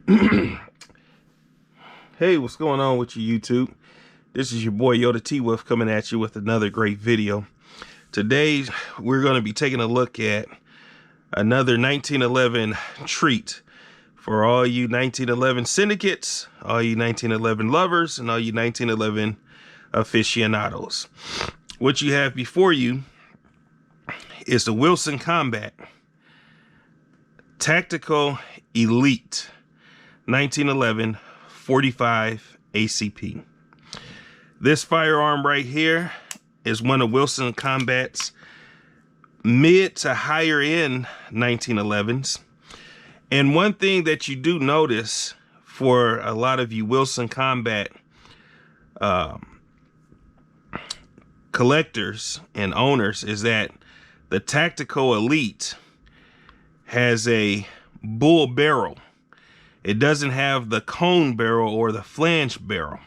Hey, what's going on with you, YouTube? This is your boy Yoda T Wolf coming at you with another great video. Today we're going to be taking a look at another 1911 treat for all you 1911 syndicates, all you 1911 lovers, and all you 1911 aficionados. What you have before you is the Wilson Combat Tactical Elite 1911 45 ACP. This firearm right here is one of Wilson Combat's mid to higher end 1911s. And one thing that you do notice for a lot of you Wilson Combat collectors and owners is that the Tactical Elite has a bull barrel. It doesn't have the cone barrel or the flange barrel.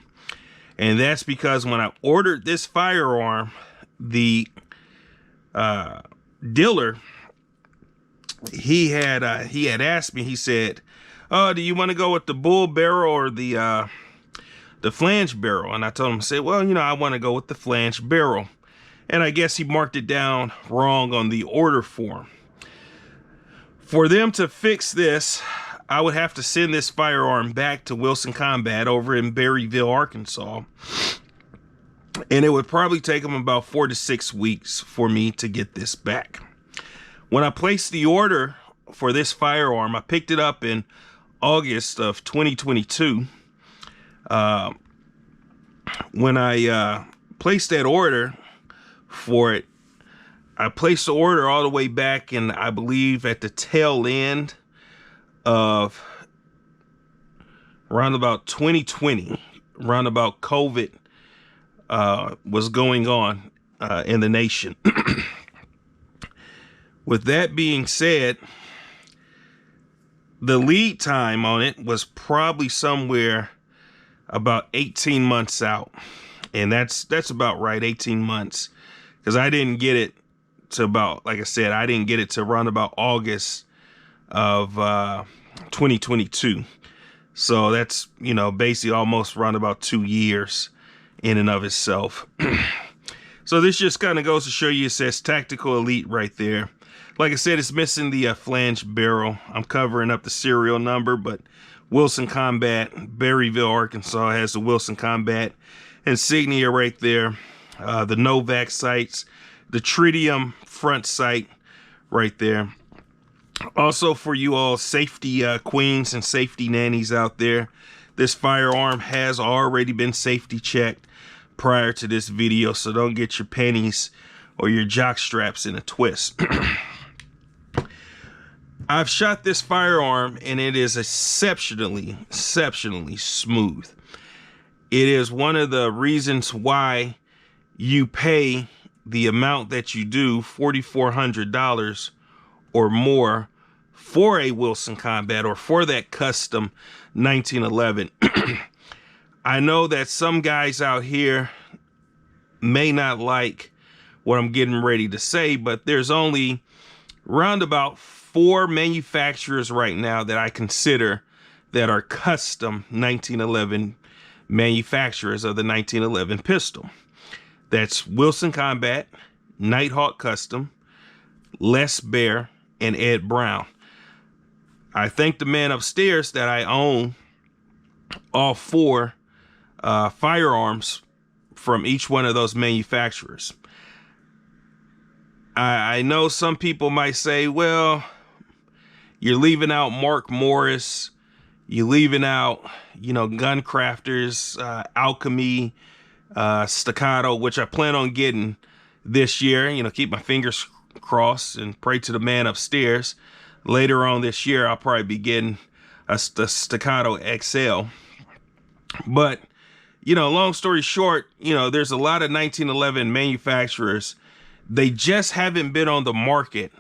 And that's because when I ordered this firearm, the dealer, he had asked me, he said, "Oh, do you want to go with the bull barrel or the flange barrel?" And I told him, I said, "Well, you know, I want to go with the flange barrel." And I guess he marked it down wrong on the order form. For them to fix this, I would have to send this firearm back to Wilson Combat over in Berryville, Arkansas. And it would probably take them about 4 to 6 weeks for me to get this back. When I placed the order for this firearm, I picked it up in August of 2022. When I placed that order for it, I placed the order all the way back in, I believe, at the tail end of around about 2020, around about COVID was going on in the nation. With that being said, the lead time on it was probably somewhere about 18 months out. And that's about right, 18 months. Because I didn't get it to about, like I said, I didn't get it to around about August of 2022. So that's, you know, basically almost around about 2 years in and of itself. So this just kind of goes to show you, it says Tactical Elite right there. Like I said, it's missing the flange barrel. I'm covering up the serial number, but Wilson Combat, Berryville, Arkansas has the Wilson Combat insignia right there. The Novak sights, the tritium front sight right there. Also, for you all safety queens and safety nannies out there, this firearm has already been safety checked prior to this video, so don't get your panties or your jock straps in a twist. I've shot this firearm and it is exceptionally smooth. It is one of the reasons why you pay the amount that you do, $4,400 or more, for a Wilson Combat or for that custom 1911. I know that some guys out here may not like what I'm getting ready to say, but there's only round about 4 manufacturers right now that I consider that are custom 1911 manufacturers of the 1911 pistol. That's Wilson Combat, Nighthawk Custom, Les Bear, and Ed Brown. I thank the man upstairs that I own all 4 firearms from each one of those manufacturers. I know some people might say, well, you're leaving out Mark Morris, you're leaving out, you know, Gun Crafters, Alchemy, Staccato, which I plan on getting this year. You know, keep my fingers crossed and pray to the man upstairs. Later on this year, I'll probably be getting a Staccato XL. But, you know, long story short, you know, there's a lot of 1911 manufacturers. They just haven't been on the market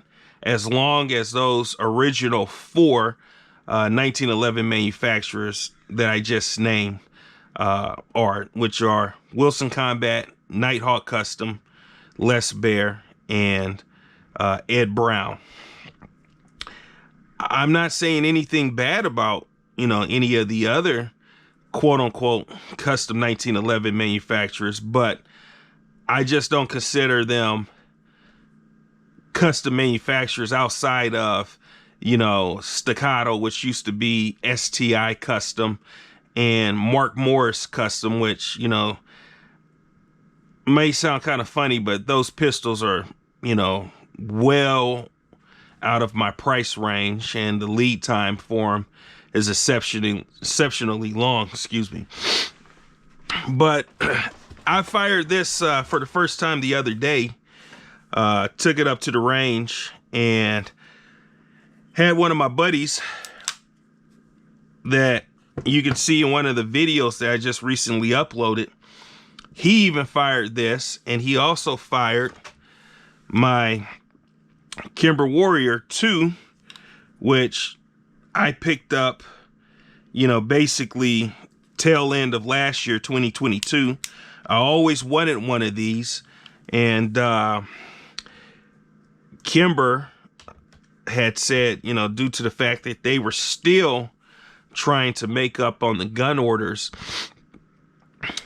as long as those original 4 1911 manufacturers that I just named which are Wilson Combat, Nighthawk Custom, Les Bear, and Ed Brown. I'm not saying anything bad about any of the other quote unquote custom 1911 manufacturers, but I just don't consider them custom manufacturers outside of, Staccato, which used to be STI Custom, and Mark Morris Custom, which, may sound kind of funny, but those pistols are, well out of my price range, and the lead time for them is exceptionally long, excuse me. But I fired this for the first time the other day, took it up to the range, and had one of my buddies that you can see in one of the videos that I just recently uploaded. He even fired this, and he also fired my Kimber Warrior 2, which I picked up, basically tail end of last year, 2022. I always wanted one of these, and Kimber had said, due to the fact that they were still trying to make up on the gun orders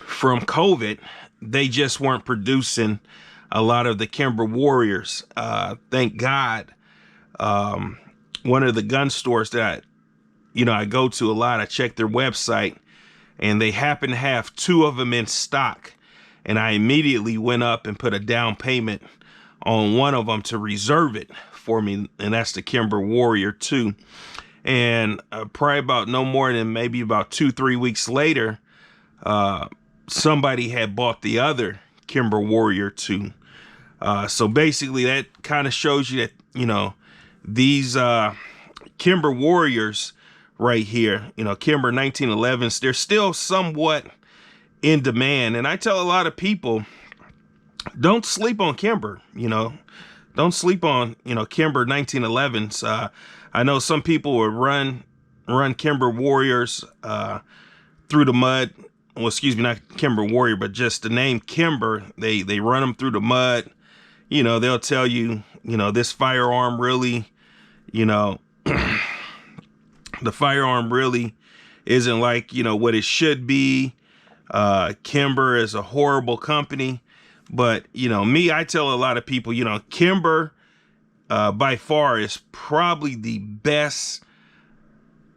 from COVID, they just weren't producing a lot of the Kimber Warriors. Thank God. One of the gun stores that I go to a lot, I check their website, and they happen to have 2 of them in stock. And I immediately went up and put a down payment on one of them to reserve it for me, and that's the Kimber Warrior 2. And probably about no more than maybe about 2-3 weeks later, somebody had bought the other Kimber Warrior 2. So basically that kind of shows you that, these Kimber Warriors right here, Kimber 1911s, they're still somewhat in demand. And I tell a lot of people, don't sleep on Kimber, don't sleep on, Kimber 1911s. I know some people would run Kimber Warriors through the mud. Well, excuse me, not Kimber Warrior, but just the name Kimber. They run them through the mud. They'll tell you, this firearm really, the firearm really isn't like, what it should be. Kimber is a horrible company. But, me, I tell a lot of people, Kimber by far is probably the best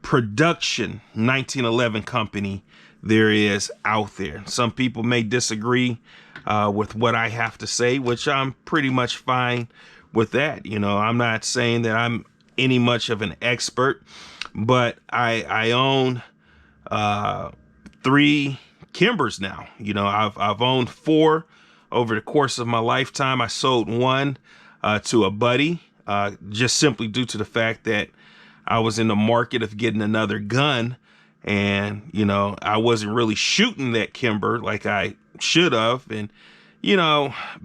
production 1911 company there is out there. Some people may disagree with what I have to say, which I'm pretty much fine with that. I'm not saying that I'm any much of an expert, but I own 3 Kimbers now. I've owned 4 over the course of my lifetime. I sold one to a buddy, just simply due to the fact that I was in the market of getting another gun, and I wasn't really shooting that Kimber like I should have, and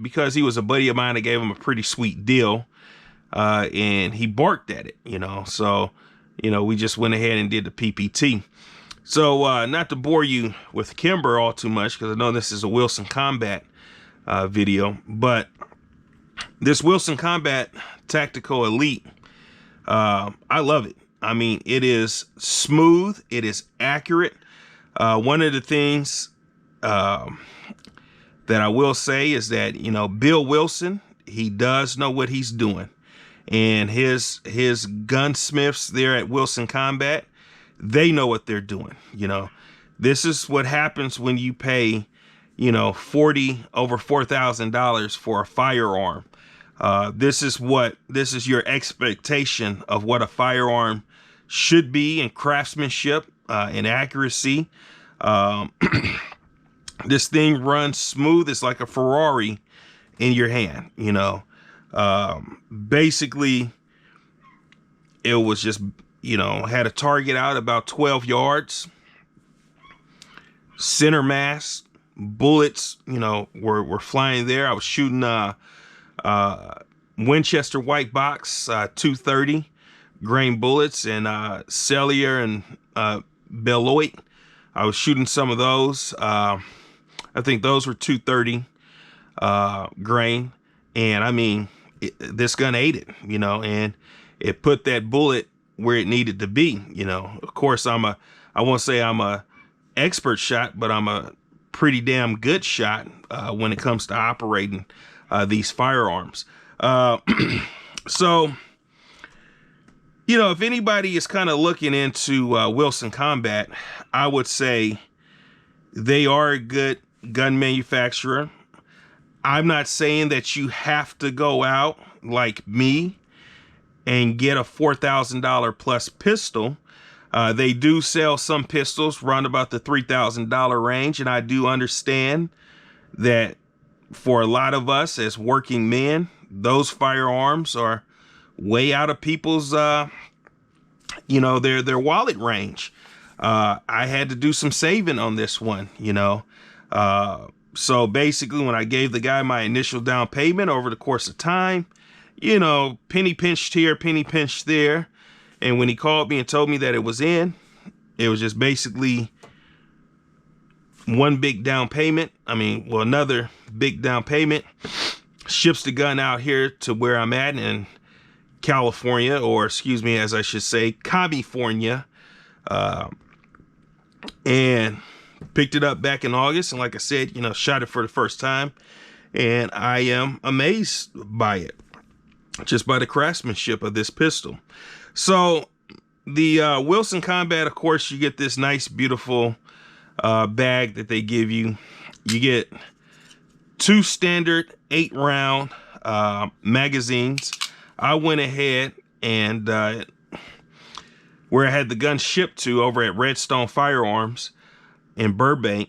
because he was a buddy of mine, I gave him a pretty sweet deal, and he barked at it, so we just went ahead and did the PPT. So not to bore you with Kimber all too much, because I know this is a Wilson Combat video, but this Wilson Combat Tactical Elite, I love it. I mean, it is smooth, it is accurate. One of the things that I will say is that Bill Wilson, he does know what he's doing, and his gunsmiths there at Wilson Combat, they know what they're doing. This is what happens when you pay over $4,000 for a firearm. This is your expectation of what a firearm should be in craftsmanship and accuracy. This thing runs smooth. It's like a Ferrari in your hand, basically it was just, had a target out about 12 yards, center mass, bullets, were flying there. I was shooting Winchester white box 230 grain bullets, and Cellier and Beloit. I was shooting some of those. I think those were 230 grain, and I mean, this gun ate it, and it put that bullet where it needed to be. You know, of course, I won't say I'm a expert shot, but I'm a pretty damn good shot when it comes to operating these firearms. So, you know, if anybody is kind of looking into Wilson Combat, I would say they are a good gun manufacturer. I'm not saying that you have to go out like me and get a $4,000 plus pistol. They do sell some pistols around about the $3,000 range, and I do understand that for a lot of us as working men, those firearms are way out of people's, you know, their wallet range. I had to do some saving on this one, you know. So basically, when I gave the guy my initial down payment over the course of time, you know, penny pinched here, penny pinched there. And when he called me and told me that it was just basically one big down payment. I mean, well, another big down payment, ships the gun out here to where I'm at in California, or excuse me, as I should say, California, and picked it up back in August. And like I said, you know, shot it for the first time, and I am amazed by it, just by the craftsmanship of this pistol. So the Wilson Combat, of course, you get this nice, beautiful bag that they give you. You get 2 standard 8-round magazines. I went ahead and where I had the gun shipped to over at Redstone Firearms in Burbank,